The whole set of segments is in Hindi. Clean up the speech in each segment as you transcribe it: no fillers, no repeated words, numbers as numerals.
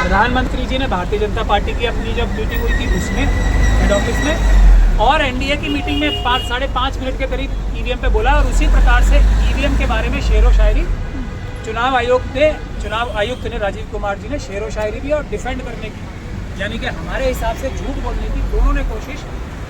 प्रधानमंत्री जी ने भारतीय जनता पार्टी की अपनी जब मीटिंग हुई थी उसमें हेड ऑफिस में, और एनडीए की मीटिंग में 5-5.5 मिनट के करीब ईवीएम पे बोला, और उसी प्रकार से ईवीएम के बारे में शेरो शायरी चुनाव आयुक्त ने राजीव कुमार जी ने शेरो शायरी भी और डिफेंड करने की, यानी कि हमारे हिसाब से झूठ बोलने की दोनों ने कोशिश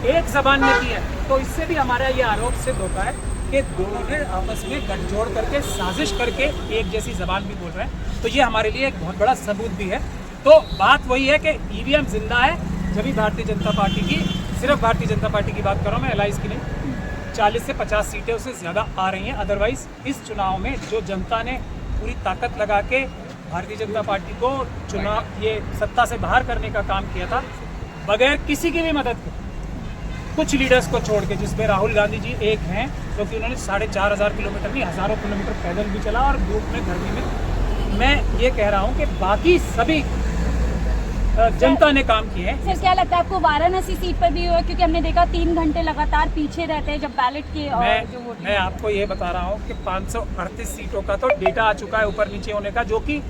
एक जबान में की है। तो इससे भी हमारा ये आरोप सिद्ध होता है कि दोनों ने आपस में गठजोड़ करके साजिश करके एक जैसी जबान भी बोल रहे हैं। तो ये हमारे लिए एक बहुत बड़ा सबूत भी है। तो बात वही है कि ईवीएम जिंदा है, जब भी भारतीय जनता पार्टी की, सिर्फ भारतीय जनता पार्टी की बात कर रहा हूँ मैं, एलाइज की नहीं, 40 से 50 सीटें उससे ज़्यादा आ रही हैं। अदरवाइज इस चुनाव में जो जनता ने पूरी ताकत लगा के भारतीय जनता पार्टी को चुनाव ये सत्ता से बाहर करने का काम किया था, बगैर किसी की भी मदद के, कुछ लीडर्स को छोड़ के, जिसमें राहुल गांधी जी एक हैं, क्योंकि उन्होंने 4,500 किलोमीटर नहीं, हज़ारों किलोमीटर पैदल भी चला और धूप में गर्मी में। मैं ये कह रहा हूँ कि बाकी सभी जनता ने काम किए हैं। सर क्या लगता है आपको वाराणसी सीट पर भी हुआ, क्योंकि हमने देखा 3 घंटे लगातार पीछे रहते हैं जब बैलेट के जो वोट। मैं आपको ये बता रहा हूँ कि 538 सीटों का तो डेटा आ चुका है ऊपर नीचे होने का, जो कि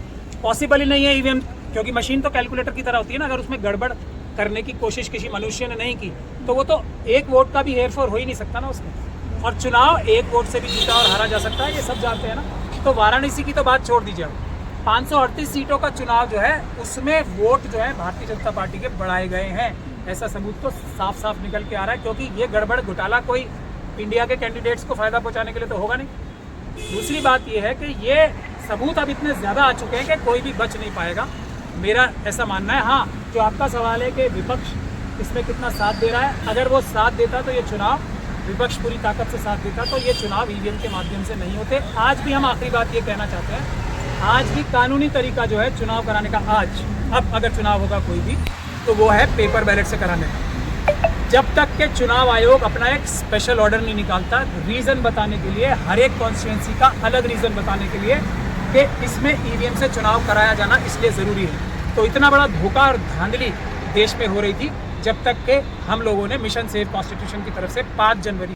पॉसिबल ही नहीं है ईवीएम, क्योंकि मशीन तो कैलकुलेटर की तरह होती है ना। अगर उसमें गड़बड़ करने की कोशिश किसी मनुष्य ने नहीं की तो वो तो एक वोट का भी हेरफेर हो ही नहीं सकता ना उसमें। और चुनाव एक वोट से भी जीता और हारा जा सकता है, ये सब जानते हैं ना। तो वाराणसी की तो बात छोड़ दीजिए, 538 सीटों का चुनाव जो है उसमें वोट जो है भारतीय जनता पार्टी के बढ़ाए गए हैं, ऐसा सबूत तो साफ साफ निकल के आ रहा है। क्योंकि ये गड़बड़ घोटाला कोई इंडिया के कैंडिडेट्स को फायदा पहुंचाने के लिए तो होगा नहीं। दूसरी बात ये है कि ये सबूत अब इतने ज़्यादा आ चुके हैं कि कोई भी बच नहीं पाएगा, मेरा ऐसा मानना है। हाँ, जो आपका सवाल है कि विपक्ष इसमें कितना साथ दे रहा है, अगर वो साथ देता तो ये चुनाव, विपक्ष पूरी ताकत से साथ देता तो ये चुनाव ईवीएम के माध्यम से नहीं होते। आज भी हम आखिरी बात ये कहना चाहते हैं, आज भी कानूनी तरीका जो है चुनाव कराने का, अब अगर चुनाव होगा कोई भी, तो वो है पेपर बैलेट से कराने का। जब तक के चुनाव आयोग अपना एक स्पेशल ऑर्डर नहीं निकालता रीज़न बताने के लिए, हर एक कॉन्स्टिट्यूंसी का अलग रीज़न बताने के लिए कि इसमें ईवीएम से चुनाव कराया जाना इसलिए ज़रूरी है। तो इतना बड़ा धोखा और धांधली देश में हो रही थी जब तक के हम लोगों ने मिशन सेव कॉन्स्टिट्यूशन की तरफ से 5 जनवरी